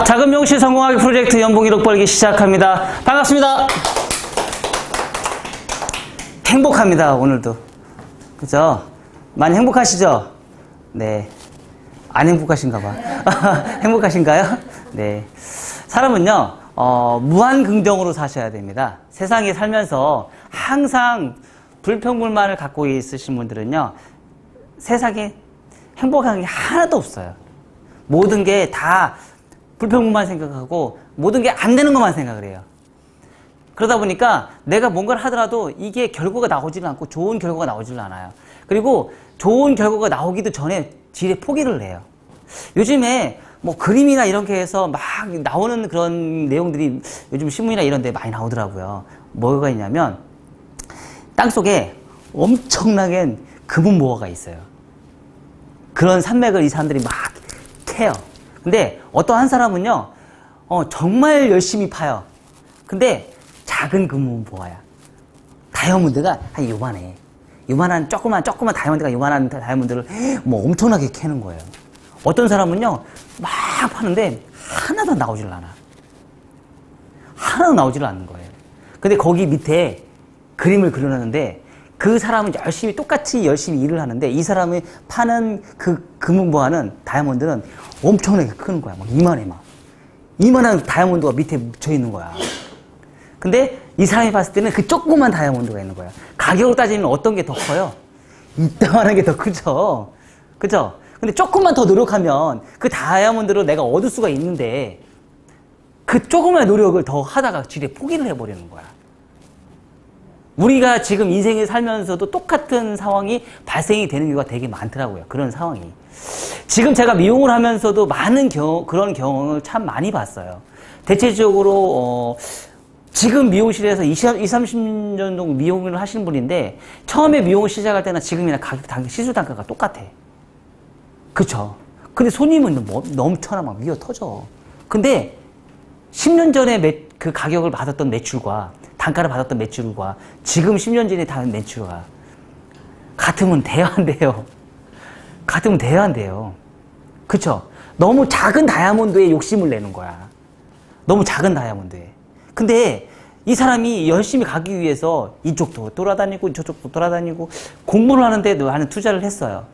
자금 용시 성공하기 프로젝트 연봉 1억 벌기 시작합니다. 반갑습니다. 행복합니다. 오늘도. 그죠? 많이 행복하시죠? 네. 안 행복하신가 봐. 행복하신가요? 네. 사람은요, 무한 긍정으로 사셔야 됩니다. 세상에 살면서 항상 불평불만을 갖고 있으신 분들은요, 세상에 행복한 게 하나도 없어요. 모든 게 다 불평불만 생각하고 모든 게 안 되는 것만 생각을 해요. 그러다 보니까 내가 뭔가를 하더라도 이게 결과가 나오지는 않고 좋은 결과가 나오지는 않아요. 그리고 좋은 결과가 나오기도 전에 지레 포기를 해요. 요즘에 뭐 그림이나 이런 게 해서 막 나오는 그런 내용들이 요즘 신문이나 이런 데 많이 나오더라고요. 뭐가 있냐면 땅속에 엄청나게 금은 모아가 있어요. 그런 산맥을 이 사람들이 막 캐요. 근데 어떤 한 사람은요, 정말 열심히 파요. 근데 작은 금은 모아야. 다이아몬드가 한 요만해. 요만한, 조그만 다이아몬드가 요만한 다이아몬드를 뭐 엄청나게 캐는 거예요. 어떤 사람은요, 막 파는데 하나도 나오질 않아. 하나도 나오질 않는 거예요. 근데 거기 밑에 그림을 그려놨는데 그 사람은 똑같이 열심히 일을 하는데 이 사람이 파는 그 금은 모아는 다이아몬드는 엄청나게 큰 거야. 막 이만해, 막. 이만한 다이아몬드가 밑에 묻혀 있는 거야. 근데 이 사람이 봤을 때는 그 조그만 다이아몬드가 있는 거야. 가격으로 따지면 어떤 게 더 커요? 이따만한 게 더 크죠? 그죠? 근데 조금만 더 노력하면 그 다이아몬드를 내가 얻을 수가 있는데 그 조그만 노력을 더 하다가 지레 포기를 해버리는 거야. 우리가 지금 인생을 살면서도 똑같은 상황이 발생이 되는 경우가 되게 많더라고요. 그런 상황이. 지금 제가 미용을 하면서도 많은 그런 경험을 참 많이 봤어요. 대체적으로 지금 미용실에서 30년 정도 미용을 하시는 분인데 처음에 미용을 시작할 때나 지금이나 시술 단가가 똑같아. 그쵸? 근데 손님은 넘쳐나 막 미어 터져. 근데 10년 전에 그 가격을 받았던 매출과 단가를 받았던 매출과 지금 10년 전에 다른 매출과 같으면 돼야 안 돼요. 같으면 돼야 안 돼요. 그쵸? 너무 작은 다이아몬드에 욕심을 내는 거야. 너무 작은 다이아몬드에. 근데 이 사람이 열심히 가기 위해서 이쪽도 돌아다니고 저쪽도 돌아다니고 공부를 하는데 많은 투자를 했어요.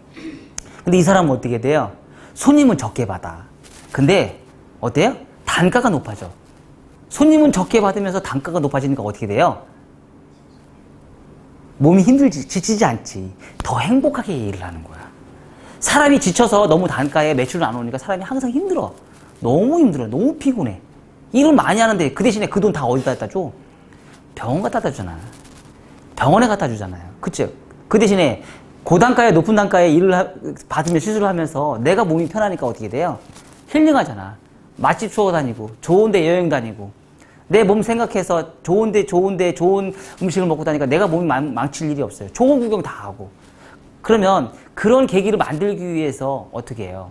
근데 이 사람은 어떻게 돼요? 손님은 적게 받아. 근데 어때요? 단가가 높아져. 손님은 적게 받으면서 단가가 높아지니까 어떻게 돼요? 몸이 힘들지, 지치지 않지. 더 행복하게 일을 하는 거야. 사람이 지쳐서 너무 단가에 매출을 안 오니까 사람이 항상 힘들어. 너무 힘들어. 너무 피곤해. 일을 많이 하는데 그 대신에 그 돈 다 어디다 갖다 줘? 병원 갖다 주잖아. 병원에 갖다 주잖아요. 그쵸? 그 대신에 고단가에 높은 단가에 일을 받으며 시술을 하면서 내가 몸이 편하니까 어떻게 돼요? 힐링하잖아. 맛집 투어 다니고 좋은데 여행 다니고 내 몸 생각해서 좋은 음식을 먹고 다니까 내가 몸이 망칠 일이 없어요. 좋은 구경 다 하고. 그러면 그런 계기를 만들기 위해서 어떻게 해요?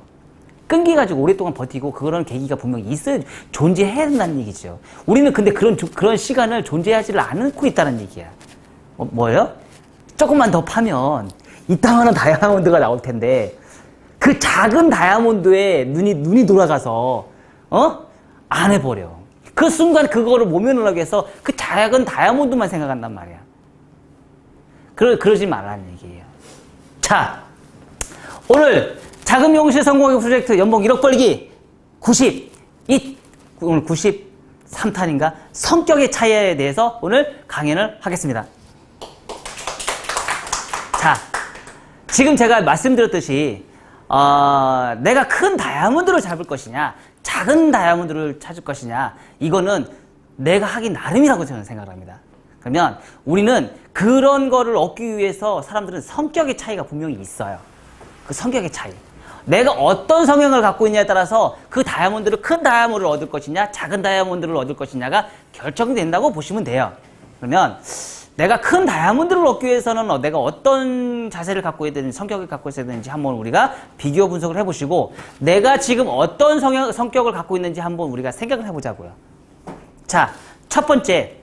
끈기가지고 오랫동안 버티고 그런 계기가 분명히 존재해야 된다는 얘기죠. 우리는 근데 그런 시간을 존재하지를 않고 있다는 얘기야. 뭐예요? 조금만 더 파면 이따만한 다이아몬드가 나올 텐데 그 작은 다이아몬드에 눈이 돌아가서 안 해버려. 그 순간 그거를 모면을 하기 위해서 그 작은 다이아몬드만 생각한단 말이야. 그러지 말라는 얘기예요. 자, 오늘 자금 용시 성공하기 프로젝트 연봉 1억 벌기 오늘 93탄인가 성격의 차이에 대해서 오늘 강연을 하겠습니다. 자, 지금 제가 말씀드렸듯이 내가 큰 다이아몬드를 잡을 것이냐 작은 다이아몬드를 찾을 것이냐 이거는 내가 하기 나름이라고 저는 생각을 합니다. 그러면 우리는 그런 거를 얻기 위해서 사람들은 성격의 차이가 분명히 있어요. 그 성격의 차이. 내가 어떤 성향을 갖고 있냐에 따라서 그 다이아몬드를 큰 다이아몬드를 얻을 것이냐 작은 다이아몬드를 얻을 것이냐가 결정된다고 보시면 돼요. 그러면 내가 큰 다이아몬드를 얻기 위해서는 내가 어떤 자세를 갖고 있어야 되는지 성격을 갖고 있어야 되는지 한번 우리가 비교 분석을 해보시고 내가 지금 어떤 성격을 갖고 있는지 한번 우리가 생각을 해보자고요. 자, 첫 번째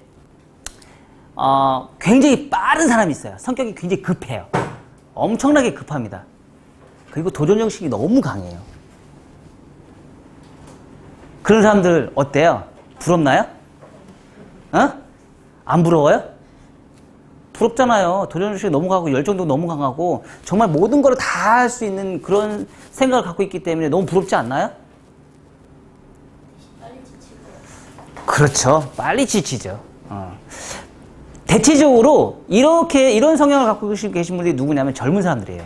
굉장히 빠른 사람이 있어요. 성격이 굉장히 급해요. 엄청나게 급합니다. 그리고 도전정신이 너무 강해요. 그런 사람들 어때요? 부럽나요? 어? 안 부러워요? 부럽잖아요. 도전의식이 너무 강하고 열정도 너무 강하고 정말 모든 걸 다 할 수 있는 그런 생각을 갖고 있기 때문에 너무 부럽지 않나요? 그렇죠. 빨리 지치죠. 대체적으로 이런 성향을 갖고 계신 분들이 누구냐면 젊은 사람들이에요.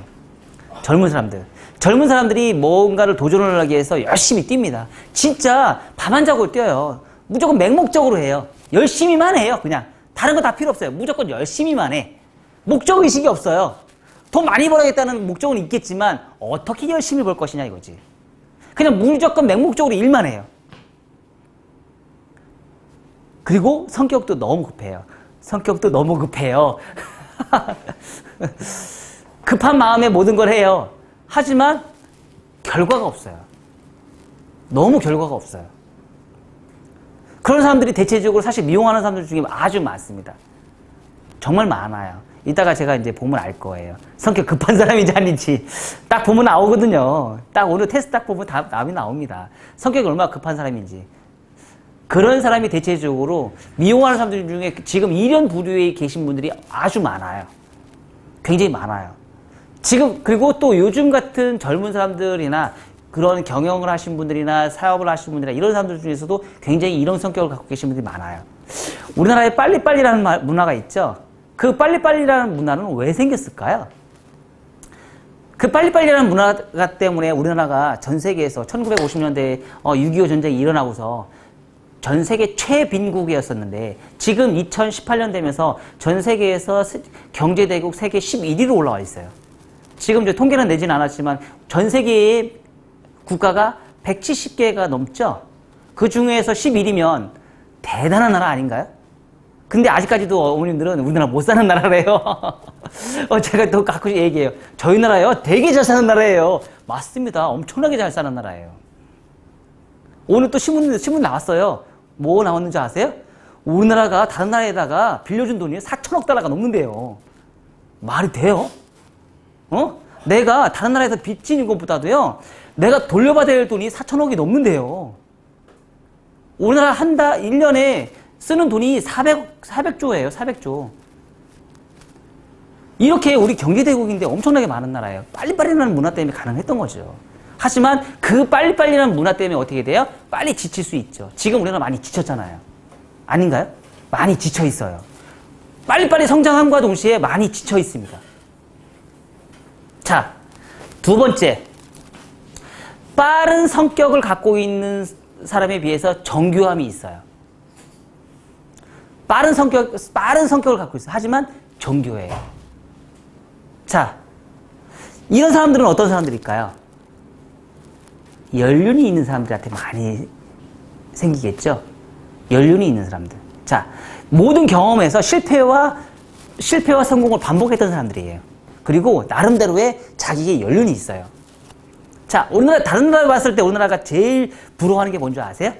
젊은 사람들. 젊은 사람들이 뭔가를 도전을 하기 위해서 열심히 뜁니다. 진짜 밤 안 자고 뛰어요. 무조건 맹목적으로 해요. 열심히만 해요. 그냥. 다른 거 다 필요 없어요. 무조건 열심히만 해. 목적의식이 없어요. 돈 많이 벌어야겠다는 목적은 있겠지만 어떻게 열심히 벌 것이냐 이거지. 그냥 무조건 맹목적으로 일만 해요. 그리고 성격도 너무 급해요. 성격도 너무 급해요. 급한 마음에 모든 걸 해요. 하지만 결과가 없어요. 너무 결과가 없어요. 그런 사람들이 대체적으로 사실 미용하는 사람들 중에 아주 많습니다. 정말 많아요. 이따가 제가 이제 보면 알 거예요. 성격 급한 사람인지 아닌지 딱 보면 나오거든요. 딱 오늘 테스트 딱 보면 답이 나옵니다. 성격이 얼마나 급한 사람인지. 그런 사람이 대체적으로 미용하는 사람들 중에 지금 이런 부류에 계신 분들이 아주 많아요. 굉장히 많아요. 지금 그리고 또 요즘 같은 젊은 사람들이나 그런 경영을 하신 분들이나 사업을 하신 분들이나 이런 사람들 중에서도 굉장히 이런 성격을 갖고 계신 분들이 많아요. 우리나라에 빨리빨리라는 문화가 있죠. 그 빨리빨리라는 문화는 왜 생겼을까요? 그 빨리빨리라는 문화 때문에 우리나라가 전 세계에서 1950년대에 6.25 전쟁이 일어나고서 전 세계 최빈국이었었는데 지금 2018년 되면서 전 세계에서 경제대국 세계 11위로 올라와 있어요. 지금 이제 통계는 내지는 않았지만 전 세계의 국가가 170개가 넘죠. 그 중에서 11위면 대단한 나라 아닌가요? 근데 아직까지도 어머님들은 우리나라 못 사는 나라래요. 제가 또 가끔씩 얘기해요. 저희 나라요 되게 잘 사는 나라예요. 맞습니다. 엄청나게 잘 사는 나라예요. 오늘 또 신문 나왔어요. 뭐 나왔는지 아세요? 우리나라가 다른 나라에다가 빌려준 돈이 4천억 달러가 넘는데요. 말이 돼요? 내가 다른 나라에서 빚진 것보다도요, 내가 돌려받아야 할 돈이 4천억이 넘는데요. 우리나라 1년에 쓰는 돈이 400조예요, 400조. 이렇게 우리 경제대국인데 엄청나게 많은 나라예요. 빨리빨리라는 문화 때문에 가능했던 거죠. 하지만 그 빨리빨리라는 문화 때문에 어떻게 돼요? 빨리 지칠 수 있죠. 지금 우리가 많이 지쳤잖아요. 아닌가요? 많이 지쳐 있어요. 빨리빨리 성장함과 동시에 많이 지쳐 있습니다. 자, 두 번째. 빠른 성격을 갖고 있는 사람에 비해서 정교함이 있어요. 빠른 성격을 갖고 있어요. 하지만 정교해요. 자, 이런 사람들은 어떤 사람들일까요? 연륜이 있는 사람들한테 많이 생기겠죠? 연륜이 있는 사람들. 자, 모든 경험에서 실패와 성공을 반복했던 사람들이에요. 그리고 나름대로의 자기의 연륜이 있어요. 자, 다른 나라를 봤을 때 우리나라가 제일 부러워하는 게 뭔지 아세요?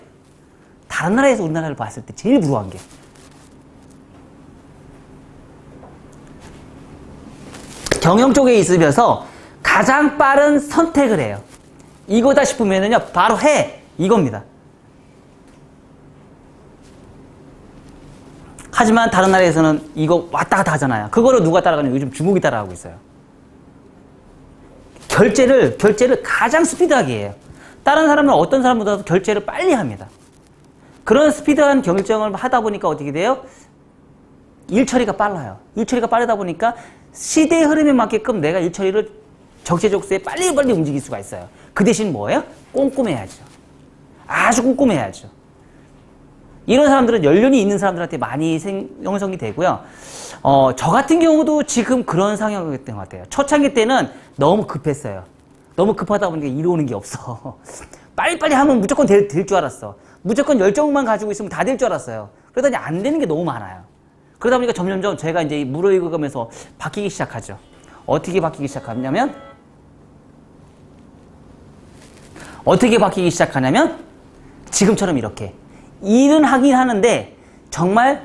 다른 나라에서 우리나라를 봤을 때 제일 부러워한 게 경영 쪽에 있으면서 가장 빠른 선택을 해요. 이거다 싶으면은요, 바로 해! 이겁니다. 하지만 다른 나라에서는 이거 왔다 갔다 하잖아요. 그거를 누가 따라가냐면 요즘 중국이 따라가고 있어요. 결제를 가장 스피드하게 해요. 다른 사람은 어떤 사람보다도 결제를 빨리 합니다. 그런 스피드한 결정을 하다 보니까 어떻게 돼요? 일 처리가 빨라요. 일 처리가 빠르다 보니까 시대의 흐름에 맞게끔 내가 일 처리를 적재적소에 빨리빨리 움직일 수가 있어요. 그 대신 뭐예요? 꼼꼼해야죠. 아주 꼼꼼해야죠. 이런 사람들은 연륜이 있는 사람들한테 많이 형성이 되고요. 저 같은 경우도 지금 그런 상황이었던 것 같아요. 초창기 때는 너무 급했어요. 너무 급하다 보니까 이루는 게 없어. 빨리빨리 하면 무조건 될 줄 알았어. 무조건 열정만 가지고 있으면 다 될 줄 알았어요. 그러더니 안 되는 게 너무 많아요. 그러다 보니까 점점점 제가 이제 무르익어가면서 바뀌기 시작하죠. 어떻게 바뀌기 시작하냐면 지금처럼 이렇게 일은 하긴 하는데 정말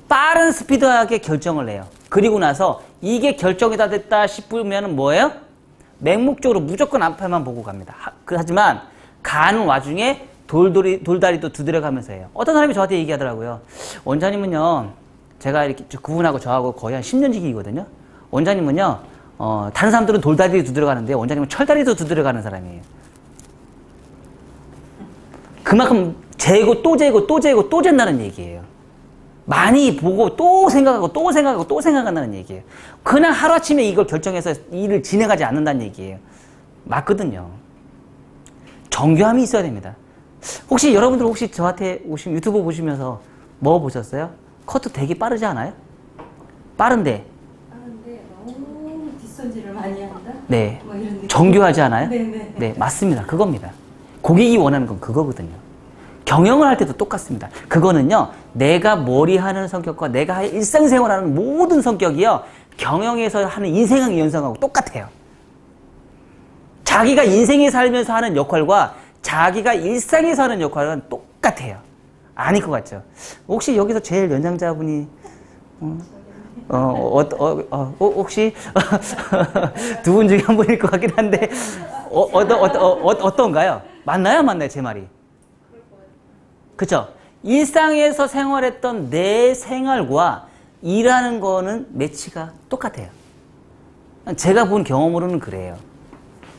빠른 스피드하게 결정을 해요. 그리고 나서 이게 결정이 다 됐다 싶으면 뭐예요? 맹목적으로 무조건 앞에만 보고 갑니다. 하지만 가는 와중에 돌다리도 두드려가면서 해요. 어떤 사람이 저한테 얘기하더라고요. 원장님은요, 제가 이렇게 그분하고 저하고 거의 한 10년 지기거든요. 원장님은요, 다른 사람들은 돌다리를 두드려가는데 원장님은 철다리도 두드려가는 사람이에요. 그만큼 재고 또 재고 또 재고 또 잰다는 얘기예요. 많이 보고 또 생각하고 또 생각하고 또 생각한다는 얘기예요. 그냥 하루아침에 이걸 결정해서 일을 진행하지 않는다는 얘기예요. 맞거든요. 정교함이 있어야 됩니다. 혹시 여러분들 혹시 저한테 유튜브 보시면서 뭐 보셨어요? 커트 되게 빠르지 않아요? 빠른데 너무 뒷손질을 많이 한다? 네. 뭐 이런 느낌. 정교하지 않아요? 네네. 네, 맞습니다. 그겁니다. 고객이 원하는 건 그거거든요. 경영을 할 때도 똑같습니다. 그거는요, 내가 머리 하는 성격과 내가 일상생활하는 모든 성격이요, 경영에서 하는 인생의 연상하고 똑같아요. 자기가 인생에 살면서 하는 역할과 자기가 일상에서 하는 역할은 똑같아요. 아닐 것 같죠? 혹시 여기서 제일 연장자분이, 혹시 두 분 중에 한 분일 것 같긴 한데, 어떤가요? 맞나요? 맞나요? 제 말이? 그쵸? 일상에서 생활했던 내 생활과 일하는 거는 매치가 똑같아요. 제가 본 경험으로는 그래요.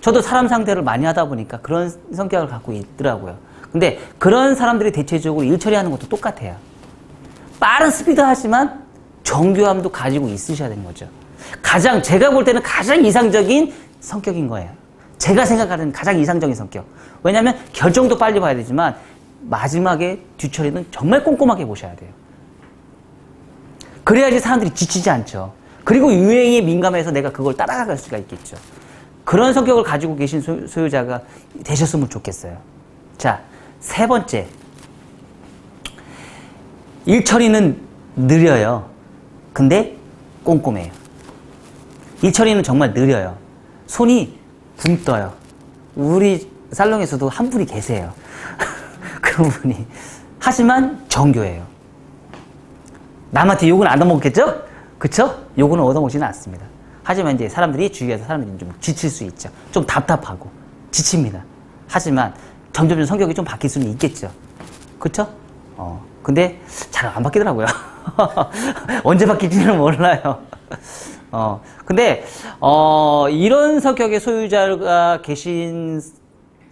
저도 사람 상대를 많이 하다 보니까 그런 성격을 갖고 있더라고요. 근데 그런 사람들이 대체적으로 일 처리하는 것도 똑같아요. 빠른 스피드 하지만 정교함도 가지고 있으셔야 되는 거죠. 제가 볼 때는 가장 이상적인 성격인 거예요. 제가 생각하는 가장 이상적인 성격. 왜냐하면 결정도 빨리 봐야 되지만 마지막에 뒤처리는 정말 꼼꼼하게 보셔야 돼요. 그래야지 사람들이 지치지 않죠. 그리고 유행에 민감해서 내가 그걸 따라갈 수가 있겠죠. 그런 성격을 가지고 계신 소유자가 되셨으면 좋겠어요. 자, 세 번째. 일 처리는 느려요. 근데 꼼꼼해요. 일 처리는 정말 느려요. 손이 붕 떠요. 우리 살롱에서도 한 분이 계세요. 그런 분이. 하지만 정교해요. 남한테 욕은 안 얻어먹겠죠? 그쵸? 욕은 얻어먹지는 않습니다. 하지만 이제 주위에서 사람들이 좀 지칠 수 있죠. 좀 답답하고 지칩니다. 하지만 점점 성격이 좀 바뀔 수는 있겠죠. 그쵸? 근데 잘 안 바뀌더라고요. 언제 바뀔지는 몰라요. 근데 이런 성격의 소유자가 계신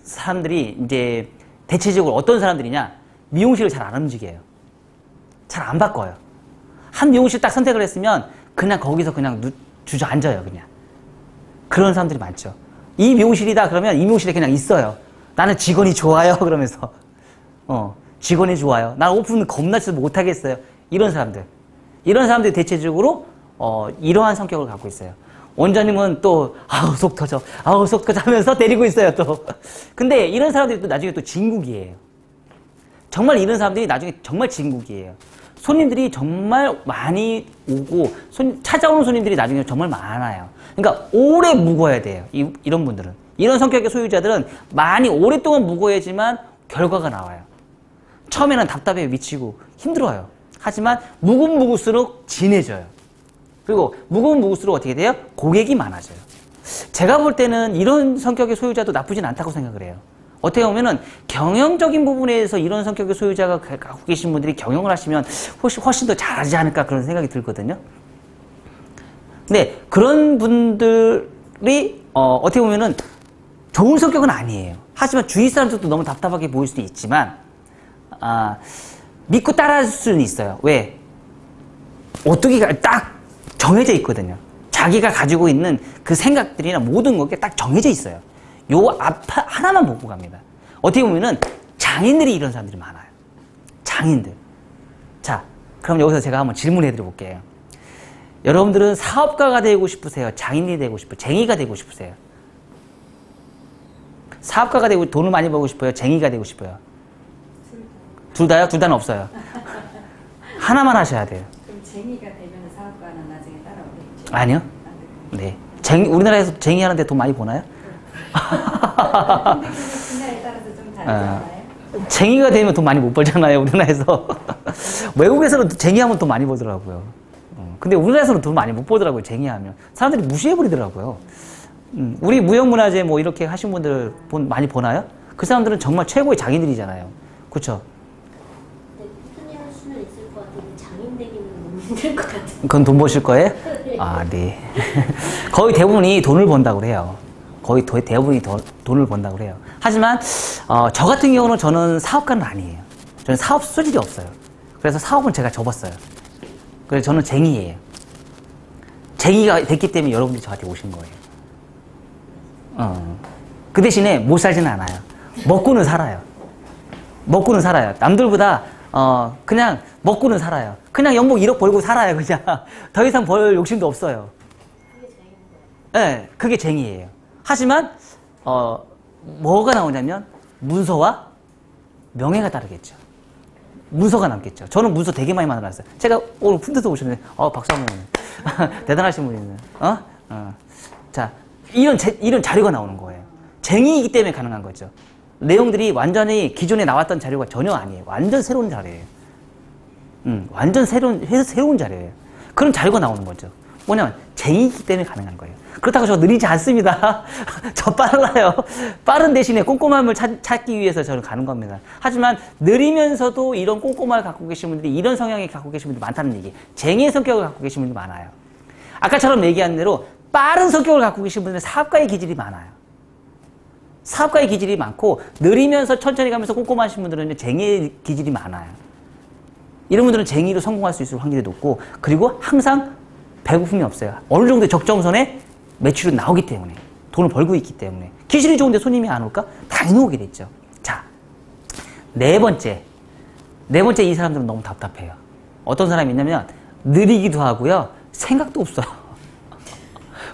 사람들이 이제 대체적으로 어떤 사람들이냐? 미용실을 잘 안 움직여요. 잘 안 바꿔요. 한 미용실 딱 선택을 했으면 그냥 거기서 그냥 주저앉아요, 그냥. 그런 사람들이 많죠. 이 미용실이다 그러면 이 미용실에 그냥 있어요. 나는 직원이 좋아요, 그러면서. 직원이 좋아요. 난 오픈 겁나지도 못하겠어요. 이런 사람들이 대체적으로 이러한 성격을 갖고 있어요. 원장님은 또 속 터져 하면서 데리고 있어요, 또. 근데 이런 사람들이 또 나중에 또 진국이에요. 정말 이런 사람들이 나중에 정말 진국이에요. 손님들이 정말 많이 오고 찾아오는 손님들이 나중에 정말 많아요. 그러니까 오래 묵어야 돼요. 이런 분들은. 이런 성격의 소유자들은 많이 오랫동안 묵어야지만 결과가 나와요. 처음에는 답답해 미치고 힘들어요. 하지만 묵을수록 진해져요. 그리고 묵을수록 어떻게 돼요? 고객이 많아져요. 제가 볼 때는 이런 성격의 소유자도 나쁘진 않다고 생각을 해요. 어떻게 보면은 경영적인 부분에서 이런 성격의 소유자가 갖고 계신 분들이 경영을 하시면 훨씬 더 잘하지 않을까 그런 생각이 들거든요. 근데 그런 분들이 어떻게 보면은 좋은 성격은 아니에요. 하지만 주위 사람들도 너무 답답하게 보일 수도 있지만 믿고 따라할 수는 있어요. 왜? 오뚜기가 딱 정해져 있거든요. 자기가 가지고 있는 그 생각들이나 모든 것이 딱 정해져 있어요. 요 앞 하나만 보고 갑니다. 어떻게 보면은 장인들이 이런 사람들이 많아요. 장인들. 자, 그럼 여기서 제가 한번 질문해 드려 볼게요. 여러분들은 사업가가 되고 싶으세요? 장인이 되고 싶으세요? 쟁이가 되고 싶으세요? 사업가가 되고 돈을 많이 벌고 싶어요? 쟁이가 되고 싶어요? 둘 다요? 둘 다는 없어요. 하나만 하셔야 돼요. 그럼 쟁이가 되면 사업가는 나중에 따라오겠죠? 아니요. 네. 우리나라에서 쟁이 하는데 돈 많이 버나요? 근데 분야에 따라서 좀 다르지 않아요? 쟁이가 되면 돈 많이 못 벌잖아요, 우리나라에서. 외국에서는 쟁이하면 돈 많이 벌더라고요. 근데 우리나라에서는 돈 많이 못 벌더라고요, 쟁이하면. 사람들이 무시해버리더라고요. 우리 무형문화재 뭐 이렇게 하신 분들 돈 많이 버나요? 그 사람들은 정말 최고의 장인들이잖아요. 그렇죠? 네, 꾸준히 할 수는 있을 것 같은데 장인 되기는 너무 힘들 것 같아요. 그건 돈 버실 거예요? 네. 아, 네. 거의 대부분이 돈을 번다고 그래요. 거의 대부분이 돈을 번다고 그래요. 하지만 저 같은 경우는 저는 사업가는 아니에요. 저는 사업 소질이 없어요. 그래서 사업은 제가 접었어요. 그래서 저는 쟁이에요. 쟁이가 됐기 때문에 여러분들이 저한테 오신 거예요. 그 대신에 못 살지는 않아요. 먹고는 살아요. 먹고는 살아요. 남들보다 그냥 먹고는 살아요. 그냥 연봉 1억 벌고 살아요. 그냥 더 이상 벌 욕심도 없어요. 그게 장인 거예요. 네, 그게 쟁이에요. 하지만 뭐가 나오냐면 문서와 명예가 따르겠죠. 문서가 남겠죠. 저는 문서 되게 많이 만들어놨어요. 제가 오늘 푼데서 오셨는데 박수 한번 대단하신 분이네. 자, 이런 자료가 나오는 거예요. 쟁이이기 때문에 가능한 거죠. 내용들이 완전히 기존에 나왔던 자료가 전혀 아니에요. 완전 새로운 자료예요. 완전 새로운 자료예요. 그런 자료가 나오는 거죠. 뭐냐면 쟁이이기 때문에 가능한 거예요. 그렇다고 저 느리지 않습니다. 저 빨라요. 빠른 대신에 꼼꼼함을 찾기 위해서 저는 가는 겁니다. 하지만 느리면서도 이런 꼼꼼함을 갖고 계신 분들이, 이런 성향을 갖고 계신 분들이 많다는 얘기. 쟁이의 성격을 갖고 계신 분들이 많아요. 아까처럼 얘기한 대로 빠른 성격을 갖고 계신 분들은 사업가의 기질이 많아요. 사업가의 기질이 많고 느리면서 천천히 가면서 꼼꼼하신 분들은 쟁이의 기질이 많아요. 이런 분들은 쟁이로 성공할 수 있을 확률이 높고, 그리고 항상 배고픔이 없어요. 어느 정도 적정선에 매출이 나오기 때문에, 돈을 벌고 있기 때문에. 기술이 좋은데 손님이 안 올까? 당연히 오게 됐죠. 자, 네 번째 이 사람들은 너무 답답해요. 어떤 사람이 있냐면 느리기도 하고요, 생각도 없어요.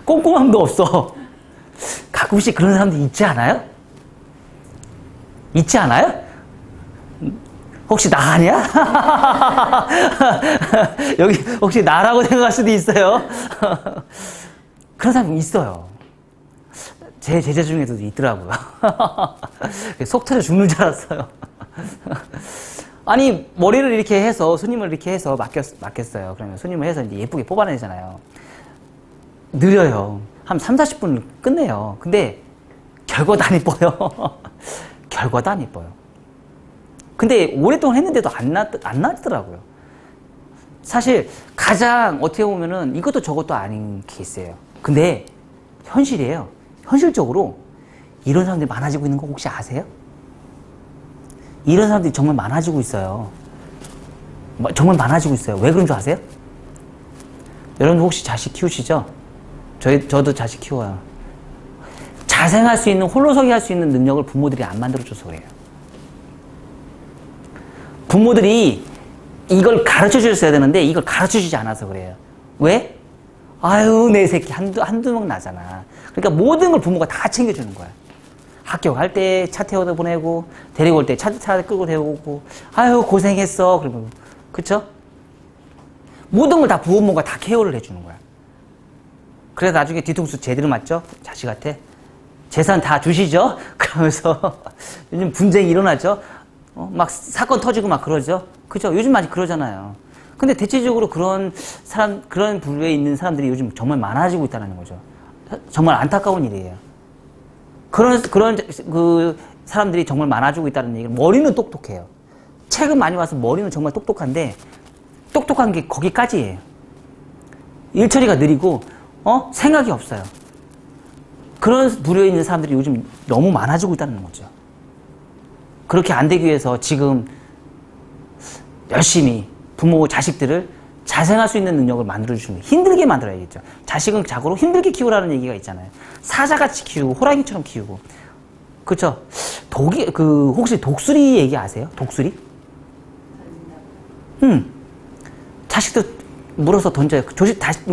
꼼꼼함도 없어. 가끔씩 그런 사람들 있지 않아요? 있지 않아요? 혹시 나 아니야? 여기 혹시 나라고 생각할 수도 있어요. 그런 사람이 있어요. 제 제자 중에도 있더라고요. 속 터져 죽는 줄 알았어요. 아니, 머리를 이렇게 해서, 손님을 이렇게 해서 맡겼어요. 그러면 손님을 해서 이제 예쁘게 뽑아내잖아요. 느려요. 한 3, 40분 끝내요. 근데 결과도 안 이뻐요. 결과도 안 이뻐요. 근데 오랫동안 했는데도 안 나더라고요. 사실 가장 어떻게 보면은 이것도 저것도 아닌 케이스예요. 근데 현실이에요. 현실적으로 이런 사람들이 많아지고 있는 거 혹시 아세요? 이런 사람들이 정말 많아지고 있어요. 정말 많아지고 있어요. 왜 그런 줄 아세요? 여러분 혹시 자식 키우시죠? 저도 자식 키워요. 자생할 수 있는, 홀로서기 할 수 있는 능력을 부모들이 안 만들어줘서 그래요. 부모들이 이걸 가르쳐 주셨어야 되는데 이걸 가르쳐 주지 않아서 그래요. 왜? 아유, 내 새끼 한두 명 나잖아. 그러니까 모든 걸 부모가 다 챙겨주는 거야. 학교 갈 때 차 태워다 보내고, 데리고 올 때 차 끌고 데려오고, 아유, 고생했어. 그러면, 그쵸? 모든 걸 다 부모가 다 케어를 해주는 거야. 그래서 나중에 뒤통수 제대로 맞죠? 자식한테. 재산 다 주시죠? 그러면서 요즘 분쟁이 일어나죠? 막 사건 터지고 막 그러죠? 그죠? 요즘 많이 그러잖아요. 근데 대체적으로 그런 부류에 있는 사람들이 요즘 정말 많아지고 있다는 거죠. 정말 안타까운 일이에요. 그런 그 사람들이 정말 많아지고 있다는 얘기는, 머리는 똑똑해요. 책은 많이 와서 머리는 정말 똑똑한데, 똑똑한 게 거기까지예요. 일 처리가 느리고, 생각이 없어요. 그런 부류에 있는 사람들이 요즘 너무 많아지고 있다는 거죠. 그렇게 안 되기 위해서 지금 열심히 부모, 자식들을 자생할 수 있는 능력을 만들어주시면, 힘들게 만들어야겠죠. 자식은 자고로 힘들게 키우라는 얘기가 있잖아요. 사자같이 키우고, 호랑이처럼 키우고. 그쵸? 혹시 독수리 얘기 아세요? 독수리? 자식들 물어서 던져요.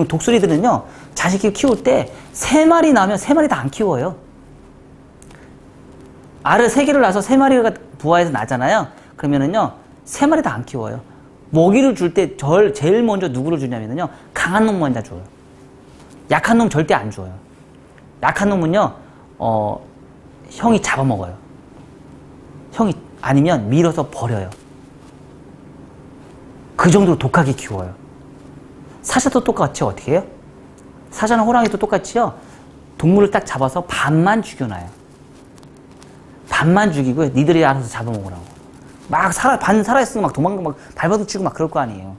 독수리들은요, 자식이 키울 때 3마리 나면 3마리 다 안 키워요. 알을 3개를 낳아서 3마리가 부화해서 나잖아요. 그러면은요, 3마리 다 안 키워요. 먹이를 줄 때 제일 먼저 누구를 주냐면요, 강한 놈 먼저 줘요. 약한 놈 절대 안 줘요. 약한 놈은요, 형이 잡아먹어요. 형이 아니면 밀어서 버려요. 그 정도로 독하게 키워요. 사자도 똑같이 어떻게 해요? 사자는 호랑이도 똑같이요, 동물을 딱 잡아서 반만 죽여놔요. 반만 죽이고요. 니들이 알아서 잡아먹으라고. 반 살아있으면 막 도망가, 막 발버둥 치고 막 그럴 거 아니에요.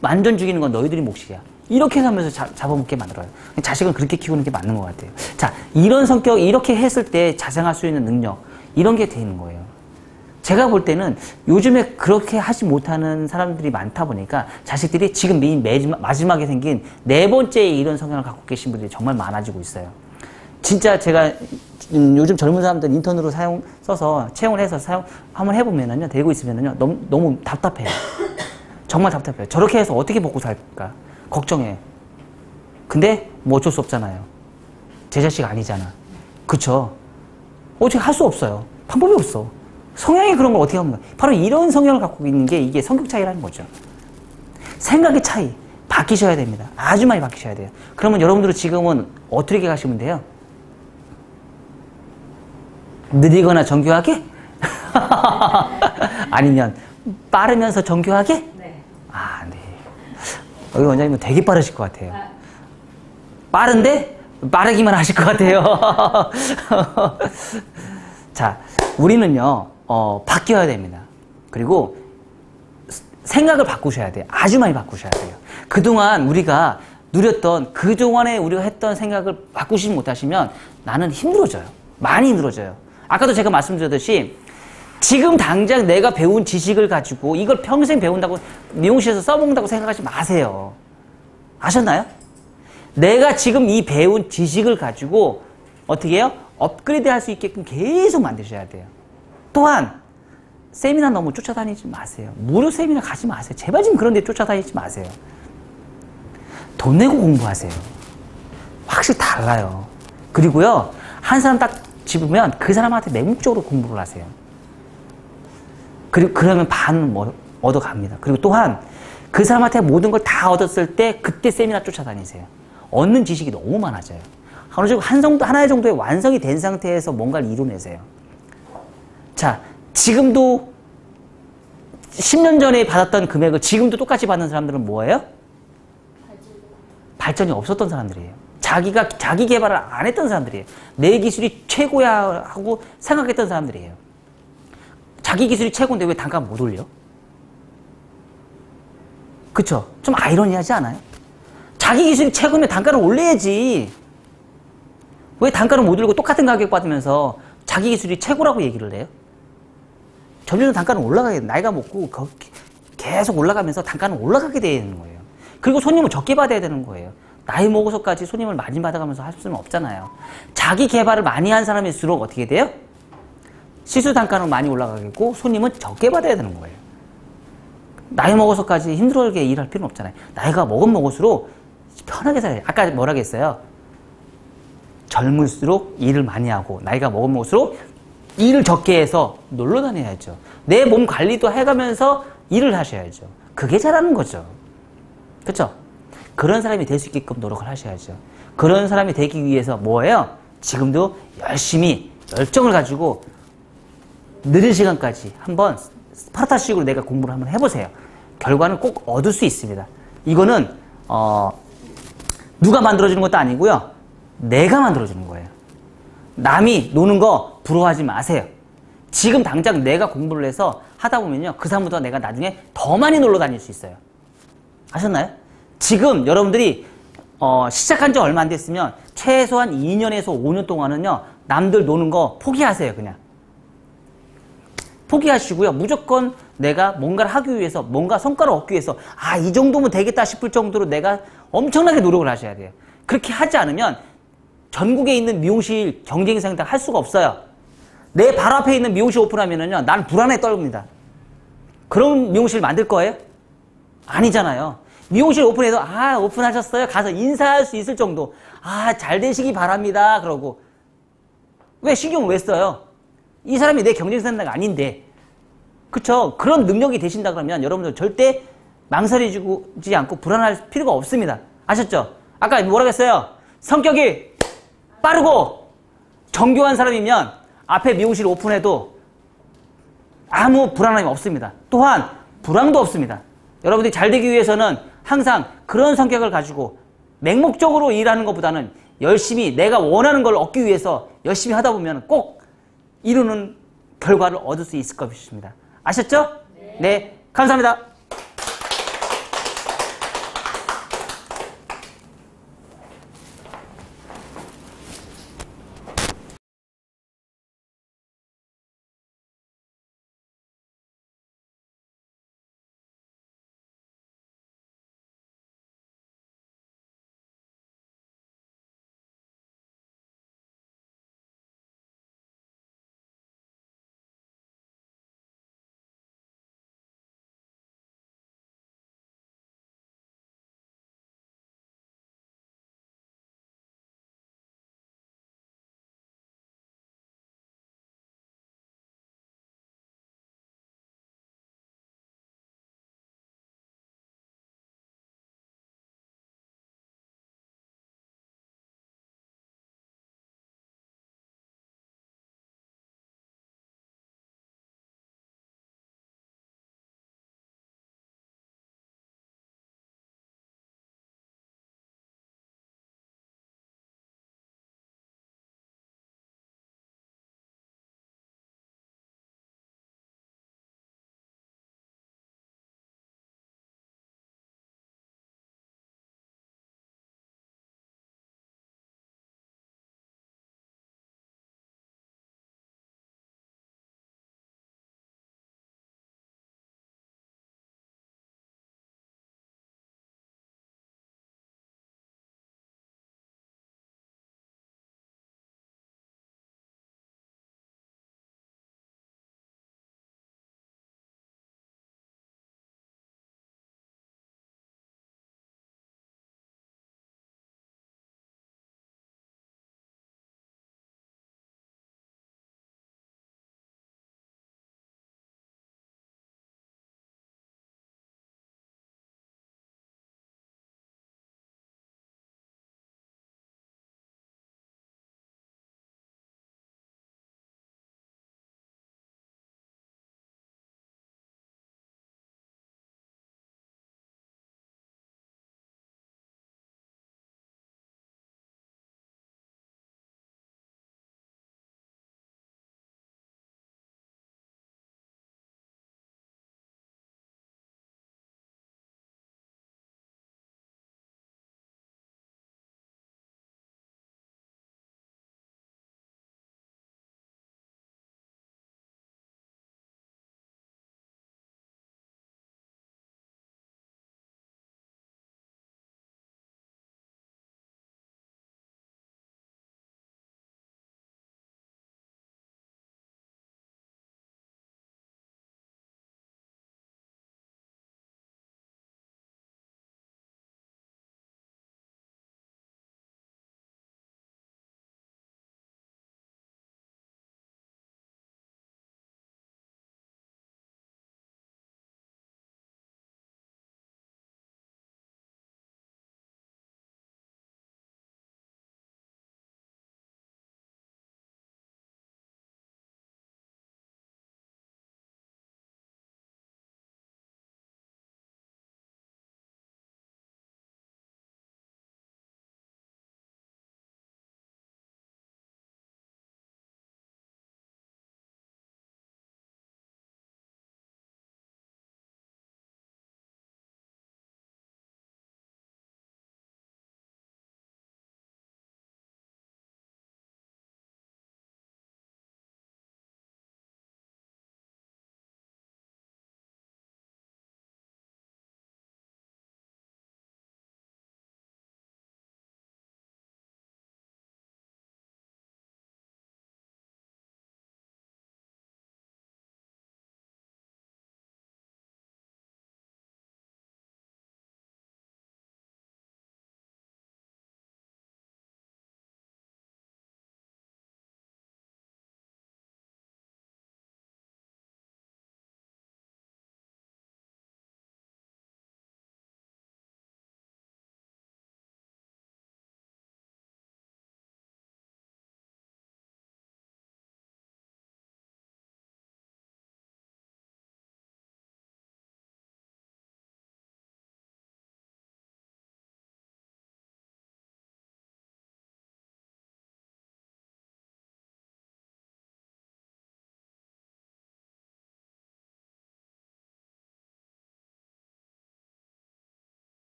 완전 죽이는 건 너희들이 몫이야. 이렇게 하면서 잡아먹게 만들어요. 자식은 그렇게 키우는 게 맞는 것 같아요. 자, 이런 성격, 이렇게 했을 때 자생할 수 있는 능력, 이런 게 돼 있는 거예요. 제가 볼 때는 요즘에 그렇게 하지 못하는 사람들이 많다 보니까 자식들이 지금 마지막에 생긴 네 번째 이런 성향을 갖고 계신 분들이 정말 많아지고 있어요. 진짜 제가 요즘 젊은 사람들 인턴으로 써서 채용을 해서 한번 해보면은요, 되고 있으면은요, 너무 답답해요. 정말 답답해요. 저렇게 해서 어떻게 먹고 살까? 걱정해. 근데 뭐 어쩔 수 없잖아요. 제 자식 아니잖아. 그쵸? 어떻게 할 수 없어요. 방법이 없어. 성향이 그런 걸 어떻게 합니까? 바로 이런 성향을 갖고 있는 게 이게 성격 차이라는 거죠. 생각의 차이. 바뀌셔야 됩니다. 아주 많이 바뀌셔야 돼요. 그러면 여러분들은 지금은 어떻게 가시면 돼요? 느리거나 정교하게? 아니면 빠르면서 정교하게? 네. 아, 네. 여기 원장님은 되게 빠르실 것 같아요. 빠른데 빠르기만 하실 것 같아요. 자, 우리는요, 바뀌어야 됩니다. 그리고 생각을 바꾸셔야 돼요. 아주 많이 바꾸셔야 돼요. 그동안 우리가 누렸던, 그동안에 우리가 했던 생각을 바꾸시지 못하시면 나는 힘들어져요. 많이 힘들어져요. 아까도 제가 말씀드렸듯이 지금 당장 내가 배운 지식을 가지고 이걸 평생 배운다고 미용실에서 써먹는다고 생각하지 마세요. 아셨나요? 내가 지금 이 배운 지식을 가지고 어떻게 해요? 업그레이드 할 수 있게끔 계속 만드셔야 돼요. 또한 세미나 너무 쫓아다니지 마세요. 무료 세미나 가지 마세요. 제발 좀 그런 데 쫓아다니지 마세요. 돈 내고 공부하세요. 확실히 달라요. 그리고요, 한 사람 딱 집으면 그 사람한테 맹목적으로 공부를 하세요. 그러면 반 얻어갑니다. 그리고 또한 그 사람한테 모든 걸 다 얻었을 때 그때 세미나 쫓아다니세요. 얻는 지식이 너무 많아져요. 어느 정도 하나의 정도의 완성이 된 상태에서 뭔가를 이뤄내세요. 자, 지금도 10년 전에 받았던 금액을 지금도 똑같이 받는 사람들은 뭐예요? 발전이 없었던 사람들이에요. 자기 개발을 안 했던 사람들이에요. 내 기술이 최고야 하고 생각했던 사람들이에요. 자기 기술이 최고인데 왜 단가 못 올려? 그쵸? 좀 아이러니하지 않아요? 자기 기술이 최고면 단가를 올려야지. 왜 단가를 못 올리고 똑같은 가격 받으면서 자기 기술이 최고라고 얘기를 해요? 점점 단가는 올라가게 돼. 나이가 먹고 계속 올라가면서 단가는 올라가게 되는 거예요. 그리고 손님을 적게 받아야 되는 거예요. 나이 먹어서까지 손님을 많이 받아가면서 할 수는 없잖아요. 자기 개발을 많이 한 사람일수록 어떻게 돼요? 시수 단가는 많이 올라가겠고 손님은 적게 받아야 되는 거예요. 나이 먹어서까지 힘들게 일할 필요는 없잖아요. 나이가 먹을수록 편하게 살아야 돼요. 아까 뭐라 했어요? 젊을수록 일을 많이 하고 나이가 먹을수록 일을 적게 해서 놀러 다녀야죠. 내 몸 관리도 해가면서 일을 하셔야죠. 그게 잘하는 거죠. 그렇죠? 그런 사람이 될 수 있게끔 노력을 하셔야죠. 그런 사람이 되기 위해서 뭐예요? 지금도 열심히 열정을 가지고 늦은 시간까지 한번 스파르타식으로 내가 공부를 한번 해보세요. 결과는 꼭 얻을 수 있습니다. 이거는 누가 만들어주는 것도 아니고요. 내가 만들어주는 거예요. 남이 노는 거 부러워하지 마세요. 지금 당장 내가 공부를 해서 하다 보면요. 그 사람보다 내가 나중에 더 많이 놀러 다닐 수 있어요. 아셨나요? 지금 여러분들이 시작한 지 얼마 안 됐으면 최소한 2년에서 5년 동안은요. 남들 노는 거 포기하세요. 그냥. 포기하시고요. 무조건 내가 뭔가를 하기 위해서 뭔가 성과를 얻기 위해서 이 정도면 되겠다 싶을 정도로 내가 엄청나게 노력을 하셔야 돼요. 그렇게 하지 않으면 전국에 있는 미용실 경쟁 상당 할 수가 없어요. 내 발 앞에 있는 미용실 오픈하면은요, 난 불안에 떨립니다. 그런 미용실 만들 거예요? 아니잖아요. 미용실 오픈해서 오픈하셨어요? 가서 인사할 수 있을 정도. 잘 되시기 바랍니다. 그러고 왜 신경을 왜 써요? 이 사람이 내 경쟁 상대가 아닌데. 그쵸? 그런 능력이 되신다 그러면 여러분들 절대 망설이지 않고 불안할 필요가 없습니다. 아셨죠? 아까 뭐라고 했어요? 성격이 빠르고 정교한 사람이면 앞에 미용실 오픈해도 아무 불안함이 없습니다. 또한 불황도 없습니다. 여러분들이 잘 되기 위해서는 항상 그런 성격을 가지고 맹목적으로 일하는 것보다는 열심히 내가 원하는 걸 얻기 위해서 열심히 하다 보면 꼭 이루는 결과를 얻을 수 있을 것입니다. 아셨죠? 네, 감사합니다.